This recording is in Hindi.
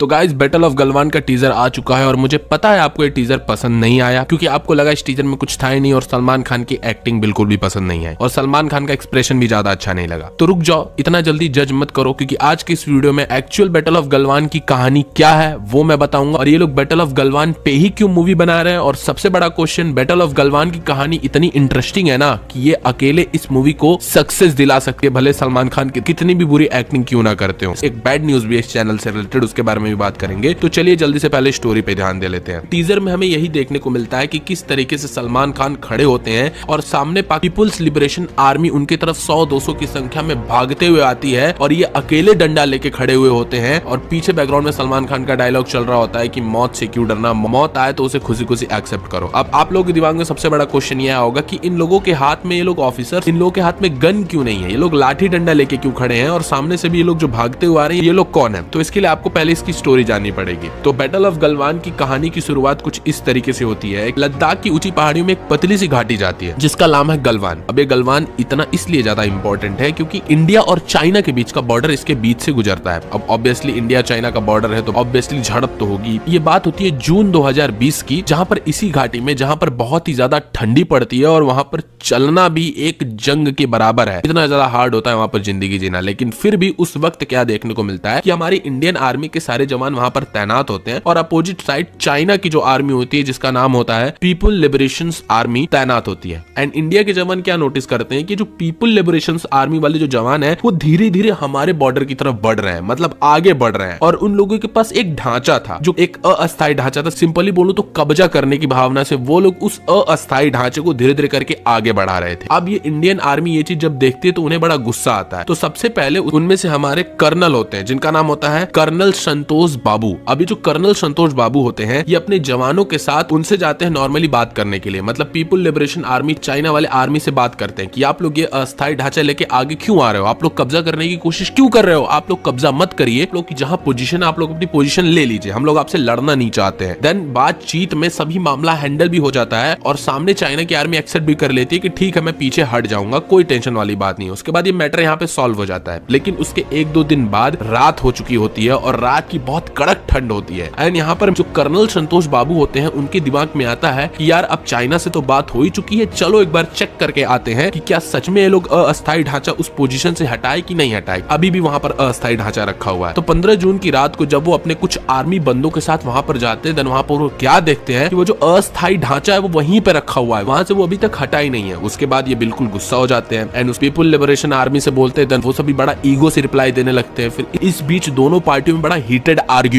तो गाइस बैटल ऑफ गलवान का टीजर आ चुका है और मुझे पता है आपको ये टीजर पसंद नहीं आया क्योंकि आपको लगा इस टीजर में कुछ था ही नहीं और सलमान खान की एक्टिंग बिल्कुल भी पसंद नहीं आई और सलमान खान का एक्सप्रेशन भी ज्यादा अच्छा नहीं लगा। तो रुक जाओ, इतना जल्दी जज मत करो क्योंकि आज के इस वीडियो में एक्चुअल बैटल ऑफ गलवान की कहानी क्या है वो मैं बताऊंगा और ये लोग बैटल ऑफ गलवान पे ही क्यों मूवी बना रहे हैं। और सबसे बड़ा क्वेश्चन, बैटल ऑफ गलवान की कहानी इतनी इंटरेस्टिंग है ना कि ये अकेले इस मूवी को सक्सेस दिला सकते, भले सलमान खान की कितनी भी बुरी एक्टिंग क्यों ना करते हो। एक बैड न्यूज भी इस चैनल से रिलेटेड, उसके बारे में भी बात करेंगे। तो चलिए जल्दी से पहले स्टोरी पे ध्यान दे लेते हैं। टीजर में हमें यही देखने को मिलता है कि किस तरीके से सलमान खान खड़े होते हैं और सामने पीपुल्स लिबरेशन आर्मी उनकी तरफ 100-200 की संख्या में भागते हुए आती है और ये अकेले डंडा लेके खड़े हुए होते हैं और पीछे बैकग्राउंड में सलमान खान का डायलॉग चल रहा होता है कि मौत से क्यों डरना, मौत आए तो उसे खुशी खुशी एक्सेप्ट करो। अब आप लोगों के दिमाग में सबसे बड़ा क्वेश्चन यह होगा कि इन लोगों के हाथ में, ये लोग ऑफिसर, इन लोगों के हाथ में गन क्यों नहीं है, ये लोग लाठी डंडा लेके क्यों खड़े हैं और सामने से भी ये लोग जो भागते हुए आ रहे हैं ये लोग कौन है। तो इसके लिए आपको पहले इसकी स्टोरी जाननी पड़ेगी। तो बैटल ऑफ गलवान की कहानी की शुरुआत कुछ इस तरीके से होती है। लद्दाख की ऊंची पहाड़ियों में एक पतली सी घाटी जाती है जिसका नाम है गलवान। अब ये गलवान इतना इसलिए ज्यादा इंपॉर्टेंट है क्योंकि इंडिया और चाइना के बीच का बॉर्डर इसके बीच से गुजरता है। अब ऑब्वियसली इंडिया चाइना का बॉर्डर है तो ऑब्वियसली झड़प तो होगी। ये बात होती है जून 2020 की, जहां पर इसी घाटी में, जहां पर बहुत ही ज्यादा ठंडी पड़ती है और वहां पर चलना भी एक जंग के बराबर है। इतना ज्यादा हार्ड होता है वहां पर जिंदगी जीना। लेकिन फिर भी उस वक्त क्या देखने को मिलता है कि हमारी इंडियन आर्मी के सारे जवान वहां पर तैनात होते हैं और अपोजिट साइड चाइना की जो आर्मी होती है जिसका नाम होता है पीपुल लिबरेशन आर्मी तैनात होती है। एंड इंडिया के जवान क्या नोटिस करते हैं कि जो पीपुल लिबरेशन आर्मी वाले जो जवान है वो धीरे धीरे हमारे बॉर्डर की तरफ बढ़ रहे हैं, मतलब आगे बढ़ रहे हैं। और उन लोगों के पास एक ढांचा था जो एक अस्थायी ढांचा था, सिंपली बोलूं तो कब्जा करने की भावना से वो लोग उस अस्थायी ढांचे को धीरे धीरे करके आगे बढ़ा रहे थे। अब ये इंडियन आर्मी ये चीज जब देखती है तो उन्हें बड़ा गुस्सा आता है। तो सबसे पहले उनमें से हमारे कर्नल होते हैं जिनका नाम होता है कर्नल संतोष बाबू। अभी जो कर्नल संतोष बाबू होते हैं ये अपने जवानों के साथ उनसे जाते हैं नॉर्मली बात करने के लिए, मतलब पीपुल लिबरेशन आर्मी चाइना वाले आर्मी से बात करते हैं कि आप लोग ये अस्थायी ढांचा लेके आगे क्यों आ रहे हो, आप लोग कब्जा करने की कोशिश क्यों कर रहे हो, आप लोग कब्जा मत करिए, आप लोग की जहां पोजीशन है आप लोग अपनी पोजीशन ले लीजिए, हम लोग आपसे लड़ना नहीं चाहते हैं। देन बातचीत में सभी मामला हैंडल भी हो जाता है और सामने चाइना की आर्मी एक्सेप्ट भी कर लेती है कि ठीक है मैं पीछे हट जाऊंगा, कोई टेंशन वाली बात नहीं है। उसके बाद ये मैटर यहाँ पे सॉल्व हो जाता है। लेकिन उसके 1-2 दिन बाद रात हो चुकी होती है और रात की बहुत कड़क ठंड होती है। एंड यहाँ पर जो कर्नल संतोष बाबू होते हैं उनके दिमाग में आता है कि यार अब चाइना से तो बात हो ही चुकी है, चलो एक बार चेक करके आते हैं कि क्या सच में ये लोग अस्थायी ढांचा उस पोजीशन से हटाए कि नहीं हटाए। अभी भी वहां पर अस्थायी ढांचा रखा हुआ है। तो 15 जून की रात को जब वो अपने कुछ आर्मी बंदों के साथ वहां पर जाते हैं, देन वहां पर वो क्या देखते हैं कि वो जो अस्थायी ढांचा है वो वहीं पे रखा हुआ है, वहां से वो अभी तक हटा ही नहीं है। उसके बाद ये बिल्कुल गुस्सा हो जाते हैं एंड उस पीपुल लिबरेशन आर्मी से बोलते हैं, देन वो सभी बड़ा ईगो से रिप्लाई देने लगते हैं। फिर इस बीच दोनों पार्टियों में बड़ा हीटेड आर्ग्यूमेंट